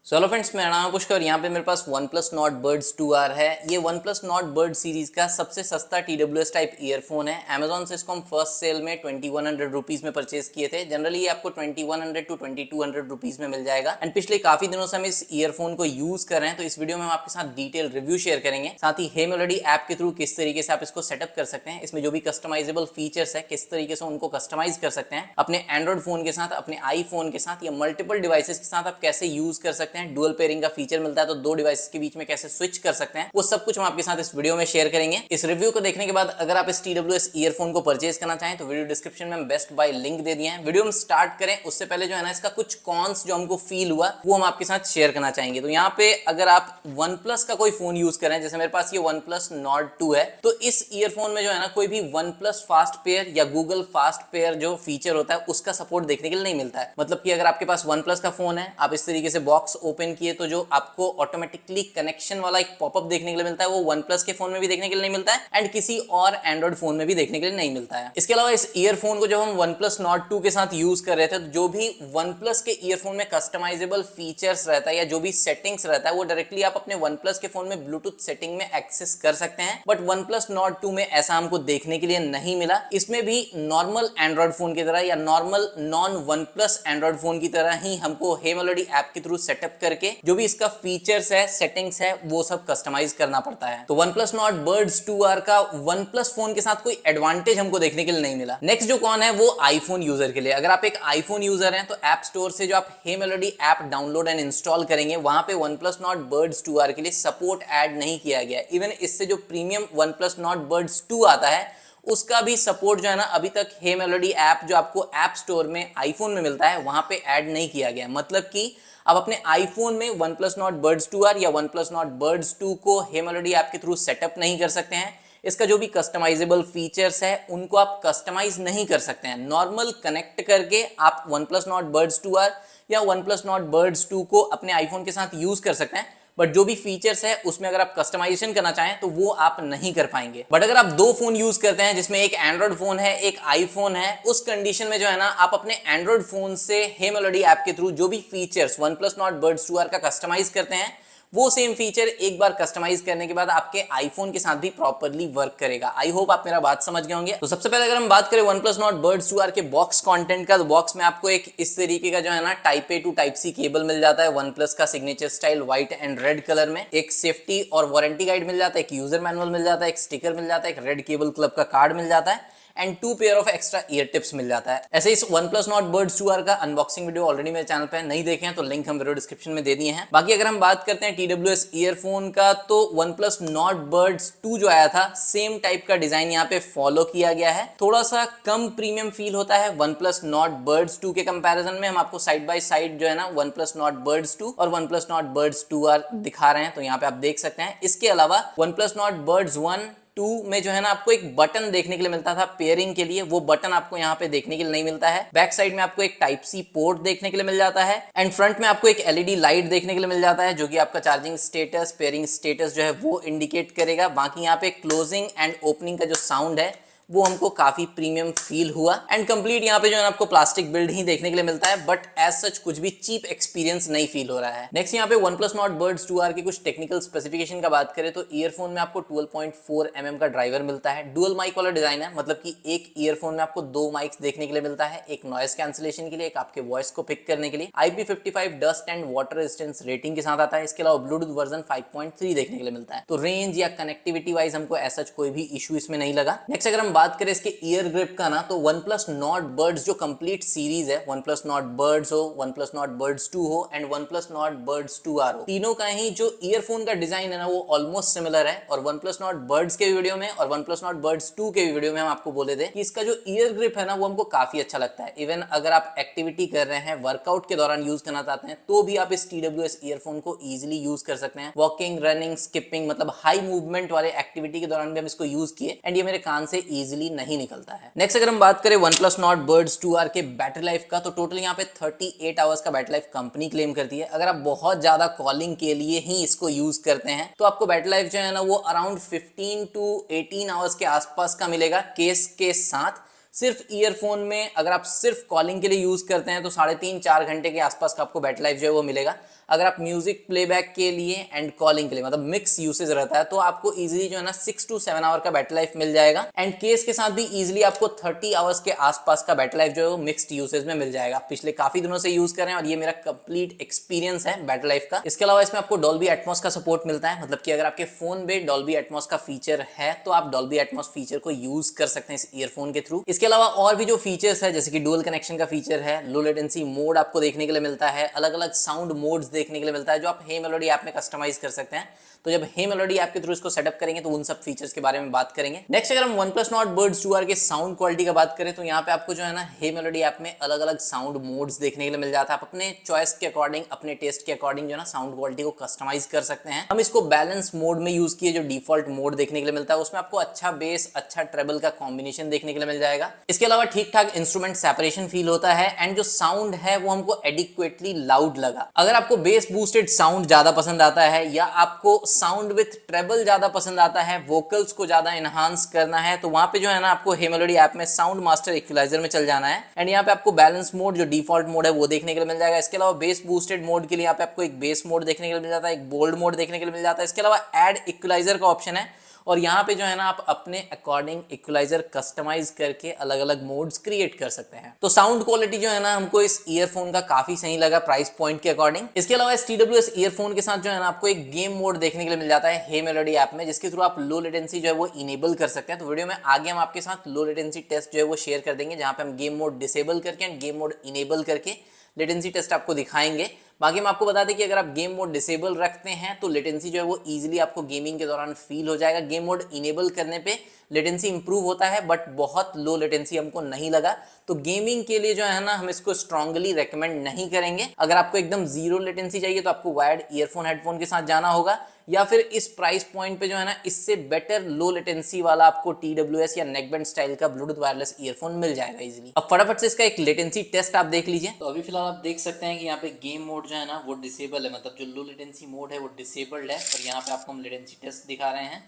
Hello friends, मेरा नाम है पुष्कर। यहाँ पे मेरे पास OnePlus Nord Buds 2R है। ये OnePlus Nord Buds सीरीज का सबसे सस्ता TWS टाइप ईयरफोन है। Amazon से इसको हम फर्स्ट सेल में 2100 रुपीज में परचेज किए थे। जनरली ये आपको 2100 to 2200 रुपीज में मिल जाएगा। एंड पिछले काफी दिनों से हम इस ईयरफोन को यूज कर रहे हैं, तो इस वीडियो में हम आपके साथ डिटेल रिव्यू शेयर करेंगे। साथ ही Hey Melody ऐप के थ्रू किस तरीके से आप इसको सेटअप कर सकते हैं, इसमें जो भी कस्टमाइजेबल फीचर्स है किस तरीके से उनको कस्टमाइज कर सकते हैं, अपने एंड्रॉइड फोन के साथ, अपने आईफोन के साथ या मल्टीपल डिवाइसेस के साथ आप कैसे यूज कर सकते हैं। डुअल पेयरिंग का फीचर मिलता है तो दो डिवाइसेस के बीच में कैसे स्विच कर सकते हैं, वो सब कुछ हम आपके साथ इस वीडियो में शेयर करेंगे। इस रिव्यू को देखने के बाद अगर आप इस TWS ईयरफोन को परचेज करना चाहें तो वीडियो डिस्क्रिप्शन में हम बेस्ट बाय लिंक दे दिए हैं। वीडियो हम स्टार्ट करें उससे पहले जो है ना, इसका कुछ कॉन्स जो हमको फील हुआ वो हम आपके साथ शेयर करना चाहेंगे। तो यहाँ पे अगर आप OnePlus का कोई फोन यूज कर रहे हैं, जैसे मेरे पास ये OnePlus Nord 2 है, तो इस ईयरफोन में जो है ना कोई भी OnePlus फास्ट पेयर या Google फास्ट पेयर जो फीचर होता है उसका सपोर्ट देखने के लिए नहीं मिलता है। मतलब कि अगर आपके पास OnePlus का फोन है, आप इस तरीके से बॉक्स ओपन किए तो जो आपको ऑटोमेटिकली कनेक्शन वाला एक पॉपअप देखने के लिए मिलता है, वो OnePlus के फोन में भी देखने के लिए नहीं मिलता है एंड किसी और एंड्रॉइड फोन में भी देखने के लिए नहीं मिलता है। इसके अलावा इस ईयरफोन को जब हम OnePlus Nord 2 के साथ यूज कर रहे थे, तो जो भी OnePlus के ईयरफोन में कस्टमाइजेबल फीचर्स रहता है या जो भी सेटिंग्स रहता है वो डायरेक्टली आप अपने OnePlus के फोन में ब्लूटूथ सेटिंग में एक्सेस कर सकते हैं। बट OnePlus Nord 2 में ऐसा हमको देखने के लिए नहीं मिला। इसमें भी नॉर्मल एंड्रॉइड फोन की तरह या normal non OnePlus Android phone की तरह ही हमको Hey Melody ऐप के थ्रू सेटअप करके जो भी इसका फीचर्स है, सेटिंग्स है, वो सब कस्टमाइज करना पड़ता है। तो OnePlus Nord Buds 2R का OnePlus फोन के साथ कोई एडवांटेज हमको देखने के लिए नहीं मिला। नेक्स्ट जो कौन है वो आईफोन यूजर के लिए। अगर आप एक आईफोन यूजर हैं तो ऐप स्टोर से जो आप Hey Melody app download and install करेंगे, वहां पे OnePlus Nord Buds 2R के लिए सपोर्ट ऐड नहीं किया गया। इवन इससे जो प्रीमियम OnePlus Nord Buds 2 आता है उसका भी सपोर्ट जो है ना अभी तक Hey Melody ऐप जो आपको ऐप स्टोर में आईफोन में मिलता है वहां पे ऐड नहीं किया गया। मतलब कि आप अपने आईफोन में OnePlus Nord Buds 2R या OnePlus Nord Buds 2 को Hey Melody ऐप के थ्रू सेटअप नहीं कर सकते हैं। इसका जो भी कस्टमाइजेबल फीचर्स है उनको आप कस्टमाइज नहीं कर सकते हैं। नॉर्मल कनेक्ट करके आप OnePlus Nord Buds 2R या OnePlus Nord Buds 2 को अपने आईफोन के साथ यूज कर सकते हैं, बट जो भी फीचर्स है उसमें अगर आप कस्टमाइजेशन करना चाहें तो वो आप नहीं कर पाएंगे। बट अगर आप दो फोन यूज करते हैं जिसमें एक एंड्रॉइड फोन है एक आईफोन है, उस कंडीशन में जो है ना आप अपने एंड्रॉइड फोन से Hey Melody ऐप के थ्रू जो भी features OnePlus Nord Buds 2R का कस्टमाइज करते हैं, वो सेम फीचर एक बार कस्टमाइज करने के बाद आपके आईफोन के साथ भी प्रॉपर्ली वर्क करेगा। आई होप आप मेरा बात समझ गए होंगे। तो सबसे पहले अगर हम बात करें OnePlus Nord Buds 2R के बॉक्स कंटेंट का, तो बॉक्स में आपको एक इस तरीके का जो है ना type A to type C cable मिल जाता है OnePlus का signature style white and red colour में। एक सेफ्टी और वारंटी गाइड मिल जाता है, एक यूजर मैनुअल मिल जाता है, एक स्टिकर मिल जाता है, एक रेड केबल क्लब का कार्ड मिल जाता है and 2 pair of extra ear tips मिल जाता है। ऐसे इस OnePlus Nord Buds 2R का अनबॉक्सिंग वीडियो ऑलरेडी मेरे चैनल पे नहीं देखे हैं तो लिंक हम वीडियो डिस्क्रिप्शन में दे दिए हैं। बाकी अगर हम बात करते हैं TWS ईयरफोन का, तो OnePlus Nord Buds 2 जो आया था सेम टाइप का डिजाइन यहाँ पे फॉलो किया गया है। थोड़ा सा कम प्रीमियम फील होता है OnePlus Nord Buds 2 के कंपैरिजन में। हम आपको साइड बाय साइड जो है ना OnePlus Nord Buds 2 और OnePlus Nord Buds 2R दिखा रहे हैं, तो यहाँ पे आप देख सकते हैं। इसके अलावा OnePlus Nord Buds 1 2 में जो है ना आपको एक बटन देखने के लिए मिलता था पेयरिंग के लिए, वो बटन आपको यहाँ पे देखने के लिए नहीं मिलता है। बैक साइड में आपको एक टाइप सी पोर्ट देखने के लिए मिल जाता है एंड फ्रंट में आपको एक LED लाइट देखने के लिए मिल जाता है जो कि आपका चार्जिंग स्टेटस, पेयरिंग स्टेटस जो है वो इंडिकेट करेगा। बाकी यहाँ पे क्लोजिंग एंड ओपनिंग का जो साउंड है वो हमको काफी प्रीमियम फील हुआ एंड कंप्लीट यहाँ पे जो है आपको प्लास्टिक बिल्ड ही देखने के लिए मिलता है, बट एज सच कुछ भी चीप एक्सपीरियंस नहीं फील हो रहा है। नेक्स्ट यहाँ पे OnePlus Nord Buds 2R की कुछ टेक्निकल स्पेसिफिकेशन का बात करें तो ईयरफोन में आपको 12.4 mm का ड्राइवर मिलता है। डुअल माइक वाला डिजाइन है, मतलब कि एक ईयरफोन में आपको दो माइक्स देखने के लिए मिलता है, एक नॉइस कैंसिलेशन के लिए, एक आपके वॉइस को पिक करने के लिए। IP55 dust and water resistance rating के साथ आता है। इसके अलावा ब्लूटूथ वर्जन 5.3 देखने के लिए मिलता है। तो रेंज या कनेक्टिविटी वाइज हमको ऐसा कोई भी इशू इसमें नहीं लगा। नेक्स्ट अगर हम बात करें इसके ईयर ग्रिप का ना, तो OnePlus Nord Buds जो कंप्लीट सीरीज है, OnePlus Nord Buds हो, OnePlus Nord Buds 2 हो and OnePlus Nord Buds 2R हो, तीनों का ही जो ईयरफोन का डिजाइन है ना वो ऑलमोस्ट सिमिलर है। और OnePlus Nord Buds के वीडियो में और OnePlus Nord Buds 2 के वीडियो में हम आपको बोले थे कि इसका जो ईयर ग्रिप है ना वो हमको काफी अच्छा लगता है। इवन अगर आप एक्टिविटी कर रहे हैं, वर्कआउट के दौरान यूज करना चाहते हैं, तो भी आप इस TWS ईयरफोन को इजिली यूज कर सकते हैं। वॉकिंग, रनिंग, स्किपिंग, मतलब हाई मूवमेंट वाले एक्टिविटी के दौरान भी हम इसको यूज किए एंड ये मेरे कान से इजिली नहीं निकलता है। नेक्स्ट अगर हम बात करें OnePlus Nord Buds 2R के बैटरी लाइफ का, तो टोटल यहाँ पे 38 आवर्स का बैटरी लाइफ कंपनी क्लेम करती है। अगर आप बहुत ज्यादा कॉलिंग के लिए ही इसको यूज करते हैं तो आपको बैटरी लाइफ जो है ना वो अराउंड 15 to 18 आवर्स के आसपास का मिलेगा केस के साथ। सिर्फ ईयरफोन में अगर आप सिर्फ कॉलिंग के लिए यूज करते हैं तो 3.5-4 घंटे के आसपास का आपको बैटरी लाइफ जो है वो मिलेगा। अगर आप म्यूजिक प्लेबैक के लिए एंड कॉलिंग के लिए मतलब मिक्स यूसेज रहता है तो आपको इजीली जो है ना 6 to 7 आवर का बैटरी लाइफ मिल जाएगा। एंड केस के साथ भी इजीली आपको 30 आवर्स के आसपास का बैटरी लाइफ जो है वो मिक्स्ड यूसेज में मिल जाएगा। पिछले काफी दिनों से यूज कर रहे हैं और ये मेरा कंप्लीट एक्सपीरियंस है बैटरी लाइफ का। इसके अलावा इसमें आपको डॉल्बी एटमॉस का सपोर्ट मिलता है, मतलब कि अगर आपके फोन में डॉल्बी एटमॉस का फीचर है तो आप डॉल्बी एटमॉस फीचर को यूज कर सकते हैं इस ईयरफोन के थ्रू। इसके अलावा और भी जो फीचर्स है जैसे कि डुअल कनेक्शन का फीचर है, लो लेटेंसी मोड आपको देखने के लिए मिलता है, अलग अलग साउंड मोड्स देखने के लिए मिलता है जो आप हे मेलोडी ऐप में कस्टमाइज कर सकते हैं। तो जब हे मेलोडी ऐप के थ्रू इसको सेटअप करेंगे तो उन सब फीचर्स के बारे में बात करेंगे। नेक्स्ट अगर हम OnePlus Nord Buds 2R के साउंड क्वालिटी का बात करें तो यहाँ पे आपको जो है ना हे मेलोडी ऐप में अलग अलग साउंड मोड्स देखने के लिए मिल जाता है। आप अपने चॉइस के अकॉर्डिंग, अपने टेस्ट के अकॉर्डिंग जो है ना साउंड क्वालिटी को कस्टमाइज कर सकते हैं। हम इसको बैलेंस मोड में यूज किए, जो डिफॉल्ट मोड देखने के लिए मिलता है उसमें आपको अच्छा बेस, अच्छा ट्रेबल का कॉम्बिनेशन देखने के लिए मिल जाएगा। इसके अलावा ठीक ठाक इंस्ट्रूमेंट सेपरेशन फील होता है एंड जो साउंड है वो हमको एडिक्वेटली लाउड लगा। अगर आपको बेस बूस्टेड साउंड ज्यादा पसंद आता है या आपको साउंड विथ ट्रेबल ज्यादा पसंद आता है, वोकल्स को ज्यादा एनहांस करना है, तो वहां पे जो है ना आपको हे मेलोडी ऐप में साउंड मास्टर इक्वलाइजर में चल जाना है एंड यहाँ पे आपको बैलेंस मोड जो डिफॉल्ट मोड है वो देखने के लिए मिल जाएगा। इसके अलावा बेस बूस्टेड मोड के लिए यहाँ पे आपको एक बेस मोड देखने के लिए मिल जाता है, एक बोल्ड मोड देखने के लिए मिल जाता है। इसके अलावा ऐड इक्वलाइजर का ऑप्शन है और यहाँ पे जो है ना आप अपने अकॉर्डिंग इक्वलाइजर कस्टमाइज करके अलग अलग मोड्स क्रिएट कर सकते हैं। तो साउंड क्वालिटी जो है ना हमको इस ईयरफोन का काफी सही लगा प्राइस पॉइंट के अकॉर्डिंग। इसके अलावा इस TWS ईयरफोन के साथ जो है ना आपको एक गेम मोड देखने के लिए मिल जाता है हे मेलोडी ऐप में, जिसके थ्रू आप लो लेटेंसी जो है वो इनेबल कर सकते हैं। तो वीडियो में आगे हम आपके साथ लो लेटेंसी टेस्ट जो है वो शेयर कर देंगे जहां पे हम गेम मोड डिसेबल करके एंड गेम मोड इनेबल करके लेटेंसी टेस्ट आपको दिखाएंगे। बाकी हम आपको बता दें कि अगर आप गेम मोड डिसेबल रखते हैं तो लेटेंसी जो है वो इजीली आपको गेमिंग के दौरान फील हो जाएगा। गेम मोड इनेबल करने पे लेटेंसी इंप्रूव होता है बट बहुत लो लेटेंसी हमको नहीं लगा। तो गेमिंग के लिए जो है ना हम इसको स्ट्रांगली रेकमेंड नहीं करेंगे। अगर आपको एकदम जीरो लेटेंसी चाहिए तो आपको वायर्ड ईयरफोन हेडफोन के साथ जाना होगा या फिर इस प्राइस पॉइंट पे जो है ना इससे बेटर लो लेटेंसी वाला आपको TWS या नेकबैंड स्टाइल का ब्लूटूथ वायरलेस ईयरफोन मिल जाएगा इजीली। अब फटाफट से इसका एक लेटेंसी टेस्ट आप देख लीजिए। तो अभी फिलहाल आप देख सकते हैं कि यहाँ पे गेम मोड जो है ना वो डिसेबल है, मतलब जो लो लेटेंसी मोड है वो डिसेबल्ड है और यहाँ पे आपको हम लेटेंसी टेस्ट दिखा रहे हैं।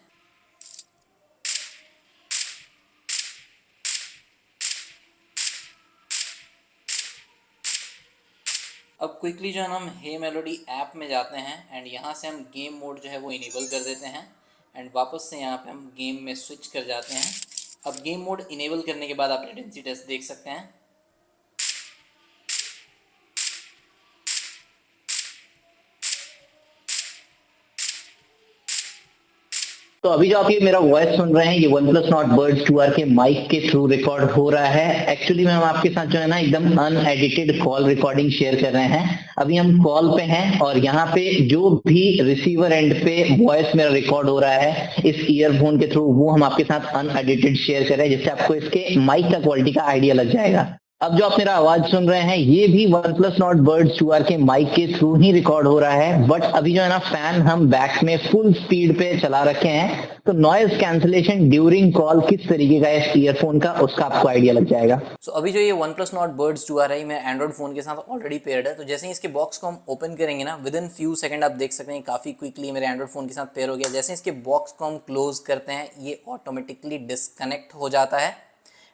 अब क्विकली जो है ना हम हे मेलोडी ऐप में जाते हैं एंड यहाँ से हम गेम मोड जो है वो इनेबल कर देते हैं एंड वापस से यहाँ पे हम गेम में स्विच कर जाते हैं। अब गेम मोड इनेबल करने के बाद आप लेटेंसी टेस्ट देख सकते हैं। तो अभी जो आप ये मेरा वॉइस सुन रहे हैं ये OnePlus Nord Buds 2R के माइक के थ्रू रिकॉर्ड हो रहा है। एक्चुअली में हम आपके साथ जो है ना एकदम अनएडिटेड कॉल रिकॉर्डिंग शेयर कर रहे हैं। अभी हम कॉल पे हैं और यहाँ पे जो भी रिसीवर एंड पे वॉइस मेरा रिकॉर्ड हो रहा है इस ईयरफोन के थ्रू वो हम आपके साथ अनएडिटेड शेयर कर रहे हैं, जिससे आपको इसके माइक का क्वालिटी का आइडिया लग जाएगा। अब जो आप मेरा आवाज सुन रहे हैं ये भी OnePlus Nord Buds 2R के माइक के थ्रू ही रिकॉर्ड हो रहा है, बट अभी जो है ना फैन हम बैक में फुल स्पीड पे चला रखे हैं तो नॉइज कैंसिलेशन ड्यूरिंग कॉल किस तरीके का है इस ईयरफोन का उसका आपको आइडिया लग जाएगा। सो अभी जो ये OnePlus Nord Buds 2R है मेरे एंड्रॉइड फोन के साथ ऑलरेडी पेयर्ड है। तो जैसे ही इसके बॉक्स को हम ओपन करेंगे ना विद इन फ्यू सेकंड आप देख सकते हैं काफी क्विकली मेरे एंड्रॉइड फोन के साथ पेयर हो गया। जैसे इसके बॉक्स को हम क्लोज करते हैं ये ऑटोमेटिकली डिस्कनेक्ट हो जाता है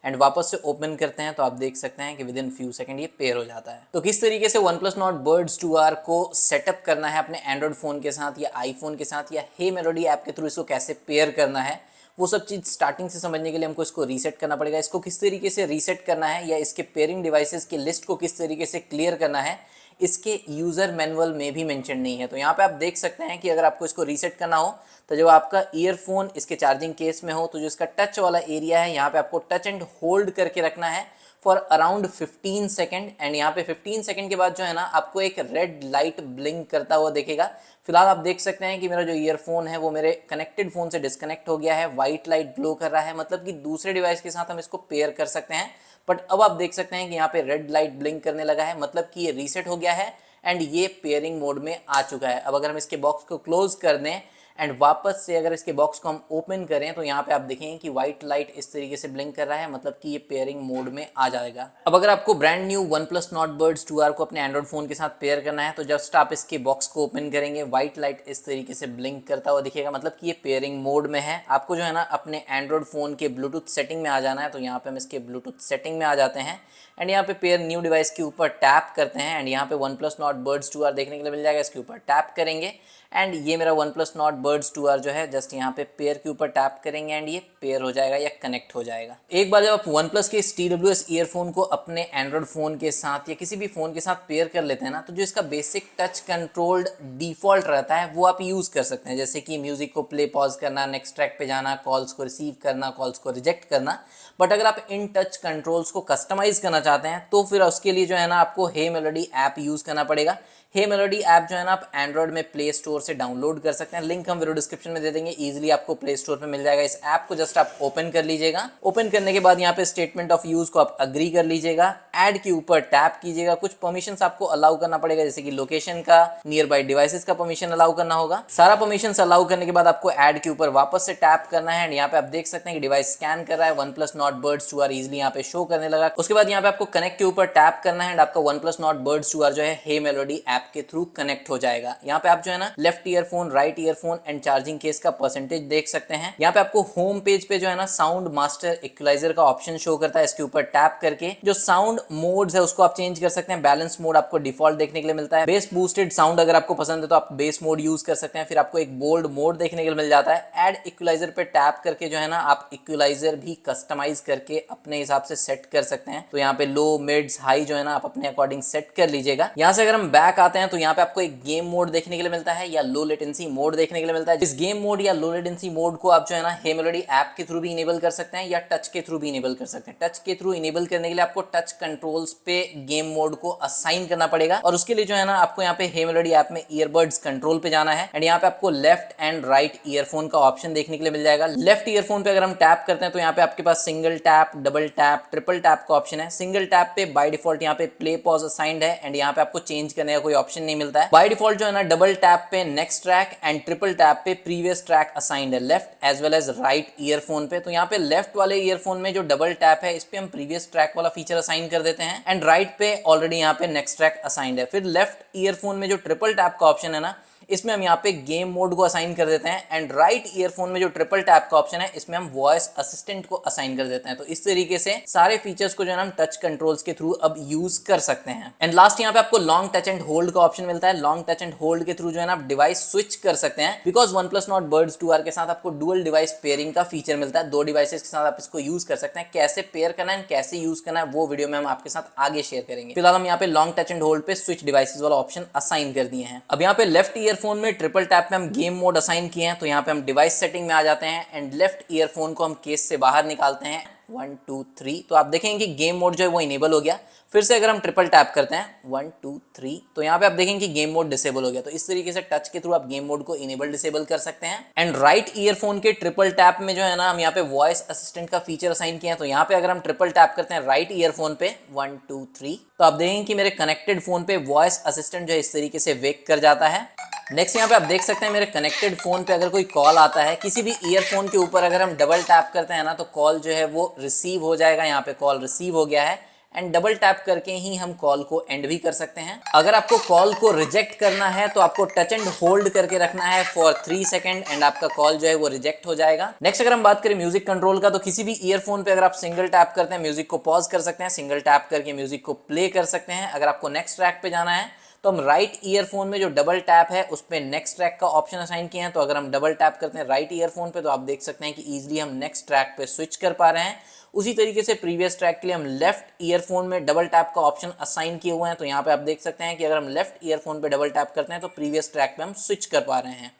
एंड वापस से ओपन करते हैं तो आप देख सकते हैं कि विद इन फ्यू सेकंड ये पेयर हो जाता है। तो किस तरीके से OnePlus Nord Buds 2R को सेटअप करना है अपने एंड्रॉइड फोन के साथ या आईफोन के साथ या हे मेलोडी ऐप के थ्रू इसको कैसे पेयर करना है वो सब चीज स्टार्टिंग से समझने के लिए हमको इसको रीसेट करना पड़ेगा। इसको किस तरीके से रीसेट करना है या इसके पेयरिंग डिवाइसेस की लिस्ट को किस तरीके से क्लियर करना है इसके यूजर मैनुअल में भी मेंशन नहीं है। तो यहाँ पे आप देख सकते हैं कि अगर आपको इसको रीसेट करना हो तो जब आपका ईयरफोन इसके चार्जिंग केस में हो तो जो इसका टच वाला एरिया है यहाँ पे आपको टच एंड होल्ड करके रखना है फॉर अराउंड 15 सेकंड एंड यहाँ पे 15 सेकंड के बाद जो है ना आपको एक रेड लाइट ब्लिंक करता हुआ दिखेगा। फिलहाल आप देख सकते हैं कि मेरा जो ईयरफोन है वो मेरे कनेक्टेड फोन से डिस्कनेक्ट हो गया है, व्हाइट लाइट ग्लो कर रहा है, मतलब कि दूसरे डिवाइस के साथ हम इसको पेयर कर सकते हैं। बट अब आप देख सकते हैं कि यहाँ पे रेड लाइट ब्लिंक करने लगा है, मतलब कि ये रीसेट हो गया है एंड ये पेयरिंग मोड में आ चुका है। अब अगर हम इसके बॉक्स को क्लोज कर दें एंड वापस से अगर इसके बॉक्स को हम ओपन करें तो यहाँ पे आप देखेंगे कि व्हाइट लाइट इस तरीके से ब्लिंक कर रहा है, मतलब कि ये पेयरिंग मोड में आ जाएगा। अब अगर आपको brand new OnePlus Nord Buds 2R को अपने एंड्रॉइड फोन के साथ पेयर करना है तो जस्ट आप इसके बॉक्स को ओपन करेंगे, व्हाइट लाइट इस तरीके से ब्लिंक करता हुआ दिखेगा, मतलब कि ये पेयरिंग मोड में है। आपको जो है ना अपने एंड्रॉइड फोन के ब्लूटूथ सेटिंग में आ जाना है, तो यहाँ पे हम इसके ब्लूटूथ सेटिंग में आ जाते हैं एंड यहाँ पे पेयर न्यू डिवाइस के ऊपर टैप करते हैं एंड यहाँ पे OnePlus Nord Buds 2R देखने के लिए मिल जाएगा। इसके ऊपर टैप करेंगे एंड ये मेरा OnePlus Nord Buds 2R जो है जस्ट यहाँ पे पेयर के ऊपर टैप करेंगे एंड ये पेयर हो जाएगा या कनेक्ट हो जाएगा। एक बार जब आप OnePlus के इस TWS ईयरफोन को अपने एंड्रॉइड फोन के साथ या किसी भी फोन के साथ पेयर कर लेते हैं ना, तो जो इसका बेसिक टच कंट्रोल्ड डिफॉल्ट रहता है वो आप यूज कर सकते हैं, जैसे कि म्यूजिक को प्ले पॉज करना, नेक्स्ट ट्रैक पे जाना, कॉल्स को रिसीव करना, कॉल्स को रिजेक्ट करना। बट अगर आप इन टच कंट्रोल्स को कस्टमाइज करना चाहते हैं तो फिर उसके लिए जो है ना आपको हे मेलोडी ऐप यूज करना पड़ेगा। हे मेलोडी ऐप जो है ना आप एंड्रॉइड में प्ले स्टोर से डाउनलोड कर सकते हैं, लिंक हम वीडियो डिस्क्रिप्शन में दे देंगे, इजीली आपको प्ले स्टोर पे मिल जाएगा। इस ऐप को जस्ट आप ओपन कर लीजिएगा। ओपन करने के बाद यहाँ पे स्टेटमेंट ऑफ यूज को आप अग्री कर लीजिएगा, ऐड के ऊपर टैप कीजिएगा। कुछ परमिशंस आपको अलाउ करना पड़ेगा, जैसे कि लोकेशन का, नियर बाय डिवाइसेस का परमिशन अलाउ करना होगा। सारा परमिशन अलाउ करने के बाद आपको ऐड के ऊपर वापस से टैप करना है एंड यहाँ पे आप देख सकते हैं कि डिवाइस स्कैन कर रहा है, OnePlus Nord Buds 2R easily यहाँ पे शो करने लगा। उसके बाद यहाँ पे आपको कनेक्ट के ऊपर टैप करना है एंड आपका OnePlus Nord Buds 2R जो है हे मेलोडी ऐप के थ्रू कनेक्ट हो जाएगा। यहाँ पे आप जो है ना left earphone, right earphone and charging case का परसेंटेज देख सकते हैं। यहाँ पे आपको होम पेज पे जो है ना साउंड मास्टर इक्वलाइजर का ऑप्शन शो करता है। इसके ऊपर टैप करके जो साउंड मोड्स है उसको आप चेंज कर सकते हैं। बैलेंस मोड आपको डिफॉल्ट देखने के लिए मिलता है। बेस बूस्टेड साउंड अगर आपको पसंद है तो आप बेस मोड यूज कर सकते हैं। फिर आपको एक बोल्ड मोड देखने के लिए मिल जाता है। एड इक्वलाइजर पे टैप करके जो है ना आप इक्वलाइजर भी कस्टमाइज करके अपने हिसाब से सेट कर सकते हैं। तो यहाँ पे लो, मिड्स, हाई जो है ना आप अपने अकॉर्डिंग सेट कर लीजिएगा। यहाँ से अगर हम बैक आते हैं तो यहाँ पे आपको एक गेम मोड देखने के लिए मिलता है या लो लेटेंसी मोड देखने के लिए मिलता है। इस गेम मोड या लो लेटेंसी मोड को आप जो है ना हे मेलोडी ऐप के थ्रू भी इनेबल कर सकते हैं या टच के थ्रू भी इनेबल कर सकते हैं। टच के थ्रू इनेबल करने के लिए आपको टच कंट्रोल्स पे गेम मोड को असाइन करना पड़ेगा और उसके लिए जो है ना आपको यहाँ पे हे मेलोडी ऐप में ईयरबड्स कंट्रोल पे जाना है एंड यहाँ पे आपको लेफ्ट एंड राइट ईयरफोन का ऑप्शन देखने के लिए मिल जाएगा। लेफ्ट ईयरफोन पे अगर हम टैप करते हैं तो यहाँ पे आपके पास single tap, double tap, triple tap का ऑप्शन है। सिंगल टैप पे बाय डिफॉल्ट यहाँ पे प्ले पॉज असाइंड है एंड यहाँ पे आपको चेंज करने का कोई ऑप्शन नहीं मिलता है। बाय डिफॉल्ट जो है ना डबल टैप पे next track and triple tap पे प्रीवियस ट्रैक असाइंड है, left as well as right earphone पे। तो यहाँ पे लेफ्ट वाले ईयरफोन में जो डबल टैप है इस पे हम प्रीवियस ट्रैक वाला फीचर असाइन कर देते हैं एंड राइट पे ऑलरेडी यहाँ पे नेक्स्ट ट्रैक असाइंड है। फिर लेफ्ट ईयरफोन में जो ट्रिपल टैप का ऑप्शन है ना इसमें हम यहाँ पे गेम मोड को असाइन कर देते हैं एंड राइट ईयरफोन में जो ट्रिपल टैप का ऑप्शन है इसमें हम वॉइस असिस्टेंट को असाइन कर देते हैं। तो इस तरीके से सारे फीचर्स को जो है हम टच कंट्रोल्स के थ्रू अब यूज कर सकते हैं। एंड लास्ट यहाँ पे आपको लॉन्ग टच एंड होल्ड का ऑप्शन मिलता है। लॉन्ग टच एंड होल्ड के थ्रू जो है ना आप डिवाइस स्विच कर सकते हैं, because OnePlus Nord Buds 2R के साथ आपको डुअल डिवाइस पेयरिंग का फीचर मिलता है। दो डिवाइसेस के साथ आप इसको यूज कर सकते हैं। कैसे पेयर करना है, कैसे यूज करना है वो वीडियो में हम आपके साथ आगे शेयर करेंगे। फिलहाल हम यहाँ पे लॉन्ग टच एंड होल्ड पे स्विच डिवाइसेस वाला ऑप्शन असाइन कर दिए हैं। अब यहाँ पे लेफ्ट ईयरफोन में ट्रिपल टैप में हम गेम मोड असाइन किए हैं, तो यहाँ पे हम डिवाइस सेटिंग में आ जाते हैं एंड लेफ्ट ईयरफोन को हम केस से बाहर निकालते हैं 1 2 3। तो आप देखेंगे कि गेम मोड जो है वो इनेबल हो गया। फिर से अगर हम ट्रिपल टैप करते हैं 1 2 3 तो यहाँ पे आप देखेंगे कि गेम मोड डिसेबल हो गया। तो इस तरीके से टच के थ्रू आप गेम मोड को इनेबल डिसेबल कर सकते हैं। एंड राइट ईयरफोन के ट्रिपल टैप में जो है ना हम यहाँ पे वॉइस असिस्टेंट का फीचर असाइन किया है। तो यहाँ पे अगर हम ट्रिपल टैप करते हैं राइट ईयरफोन पे 1 2 3 तो आप देखेंगे कि मेरे कनेक्टेड फोन पे वॉइस असिस्टेंट जो है इस तरीके से वेक कर जाता है। नेक्स्ट यहाँ पे आप देख सकते हैं मेरे कनेक्टेड फोन पे अगर कोई कॉल आता है, किसी भी ईयरफोन के ऊपर अगर हम डबल टैप करते हैं ना तो कॉल जो है वो रिसीव हो जाएगा। यहाँ पे कॉल रिसीव हो गया है एंड डबल टैप करके ही हम कॉल को एंड भी कर सकते हैं। अगर आपको कॉल को रिजेक्ट करना है तो आपको टच एंड होल्ड करके रखना है फॉर 3 सेकंड एंड आपका कॉल जो है वो रिजेक्ट हो जाएगा। नेक्स्ट अगर हम बात करें म्यूजिक कंट्रोल का, तो किसी भी ईयरफोन पे अगर आप सिंगल टैप करते हैं म्यूजिक को पॉज कर सकते हैं, सिंगल टैप करके म्यूजिक को प्ले कर सकते हैं। अगर आपको नेक्स्ट ट्रैक पे जाना है तो हम राइट ईयरफोन में जो डबल टैप है उस पे नेक्स्ट ट्रैक का ऑप्शन असाइन किए हैं। तो अगर हम डबल टैप करते हैं राइट ईयरफोन पे तो आप देख सकते हैं कि इजीली हम नेक्स्ट ट्रैक पे स्विच कर पा रहे हैं। उसी तरीके से प्रीवियस ट्रैक के लिए हम लेफ्ट ईयरफोन में डबल टैप का ऑप्शन असाइन किए हुए हैं। तो यहाँ पे आप देख सकते हैं कि अगर हम लेफ्ट ईयरफोन पे डबल टैप करते हैं तो प्रीवियस ट्रैक पे हम स्विच कर पा रहे हैं।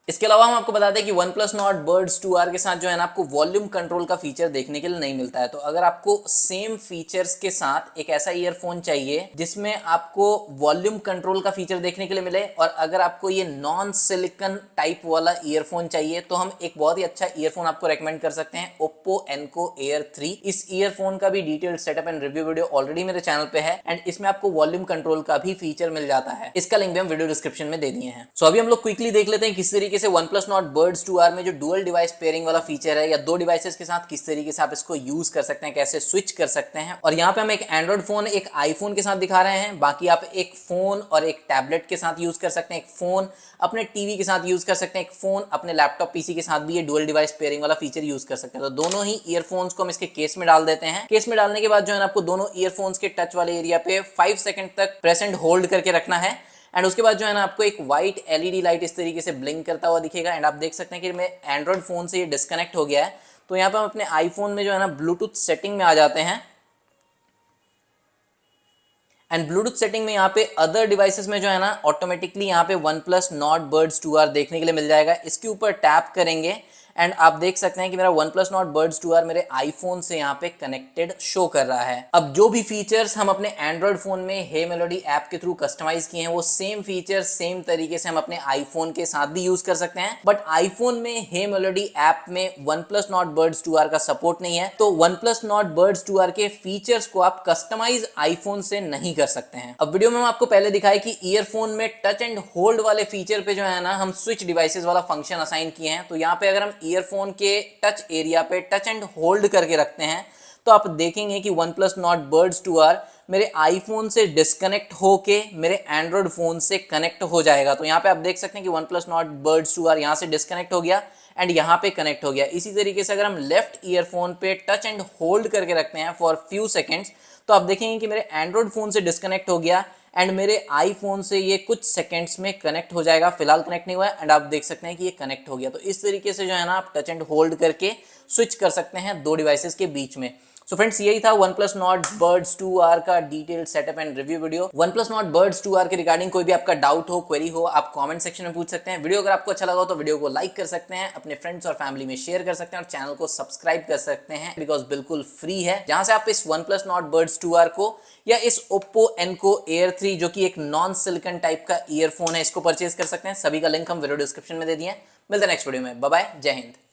इसके अलावा हम आपको बता दें कि OnePlus Nord Buds 2R के साथ जो है ना आपको वॉल्यूम कंट्रोल का फीचर देखने के लिए नहीं मिलता है। तो अगर आपको सेम फीचर्स के साथ एक ऐसा ईयरफोन चाहिए जिसमें आपको वॉल्यूम कंट्रोल का फीचर देखने के लिए मिले और अगर आपको ये नॉन सिलिकॉन टाइप वाला ईयरफोन चाहिए तो हम एक बहुत ही अच्छा ईयरफोन आपको रेकमेंड कर सकते हैं, Oppo Enco Air 3। इस ईयरफोन का भी detailed setup and review video already मेरे चैनल पे है एंड इसमें आपको वॉल्यूम कंट्रोल का भी फीचर मिल जाता है। इसका लिंक भी हम वीडियो डिस्क्रिप्शन में दे दिए हैं। सो अभी हम लोग क्विकली देख लेते हैं किस तरीके तरीके से OnePlus Nord Buds 2R में जो डुअल डिवाइस पेयरिंग वाला फीचर है या दो डिवाइसेस के साथ किस तरीके से आप इसको यूज कर सकते हैं, कैसे स्विच कर सकते हैं। और यहाँ पे हम एक एंड्रॉइड फोन एक आईफोन के साथ दिखा रहे हैं, बाकी आप एक फोन और एक टैबलेट के साथ यूज कर सकते हैं, एक फोन अपने टीवी के साथ यूज कर सकते हैं, एक फोन अपने लैपटॉप पीसी के साथ भी ये डुअल डिवाइस पेयरिंग वाला फीचर यूज कर सकते हैं। तो दोनों ही ईयरफोन्स को हम इसके केस में डाल देते हैं। केस में डालने के बाद जो है आपको दोनों ईयरफोन्स के टच वाले एरिया पे 5 सेकंड तक प्रेस एंड होल्ड करके रखना है एंड उसके बाद जो है ना आपको एक व्हाइट एलईडी लाइट इस तरीके से ब्लिंक करता हुआ दिखेगा एंड आप देख सकते हैं कि मेरे एंड्रॉइड फोन से ये डिस्कनेक्ट हो गया है। तो यहाँ पे हम अपने आईफोन में जो है ना ब्लूटूथ सेटिंग में आ जाते हैं एंड ब्लूटूथ सेटिंग में यहाँ पे अदर डिवाइसेस में जो है ना ऑटोमेटिकली यहाँ पे OnePlus Nord Buds 2R देखने के लिए मिल जाएगा। इसके ऊपर टैप करेंगे एंड आप देख सकते हैं कि मेरा OnePlus Nord Buds 2R मेरे आईफोन से यहाँ पे कनेक्टेड शो कर रहा है। अब जो भी फीचर्स हम अपने एंड्रॉइड फोन में हे मेलोडी ऐप के थ्रू कस्टमाइज किए हैं वो सेम फीचर सेम तरीके से हम अपने आईफोन के साथ भी यूज कर सकते हैं, बट आईफोन में हे मेलोडी ऐप में OnePlus Nord Buds 2R का सपोर्ट नहीं है। तो OnePlus Nord Buds 2R के फीचर्स को आप कस्टमाइज आईफोन से नहीं कर सकते हैं। अब वीडियो में आपको पहले दिखाया कि ईयरफोन में टच एंड होल्ड वाले फीचर पे जो है ना हम स्विच डिवाइसेस वाला फंक्शन असाइन किए हैं। तो यहाँ पे अगर हम ईयरफोन के टच एरिया पे टच एंड होल्ड करके रखते हैं तो आप देखेंगे कि OnePlus Nord Buds 2R मेरे आईफोन से डिस्कनेक्ट होके मेरे एंड्रॉइड फोन से कनेक्ट हो जाएगा। तो यहाँ पे आप देख सकते हैं कि OnePlus Nord Buds 2R यहाँ से डिस्कनेक्ट हो गया एंड यहाँ पे कनेक्ट हो गया। इसी तरीके से अगर हम लेफ्ट ईयरफोन पे टच एंड होल्ड करके रखते हैं फॉर फ्यू सेकेंड्स तो आप देखेंगे कि मेरे एंड्रॉइड फोन से डिस्कनेक्ट हो गया एंड मेरे आईफोन से ये कुछ सेकंड्स में कनेक्ट हो जाएगा। फिलहाल कनेक्ट नहीं हुआ है एंड आप देख सकते हैं कि ये कनेक्ट हो गया। तो इस तरीके से जो है ना आप टच एंड होल्ड करके स्विच कर सकते हैं दो डिवाइसेस के बीच में। सो फ्रेंड्स यही था OnePlus Nord Buds 2R का detail setup and review video. OnePlus Nord Buds 2R के रिगार्डिंग कोई भी आपका डाउट हो, क्वेरी हो, आप कमेंट सेक्शन में पूछ सकते हैं। वीडियो अगर आपको अच्छा लगा हो तो वीडियो को लाइक कर सकते हैं, अपने फ्रेंड्स और फैमिली में शेयर कर सकते हैं और चैनल को सब्सक्राइब कर सकते हैं बिकॉज बिल्कुल फ्री है, जहां से आप इस OnePlus Nord Buds 2R को या इस Oppo Enco Air 3 जो कि एक नॉन सिलिकॉन टाइप का ईयरफोन है इसको परचेज कर सकते हैं। सभी का लिंक हम वीडियो डिस्क्रिप्शन में दे दिए हैं। मिलते हैं नेक्स्ट वीडियो में। बाय बाय, जय हिंद।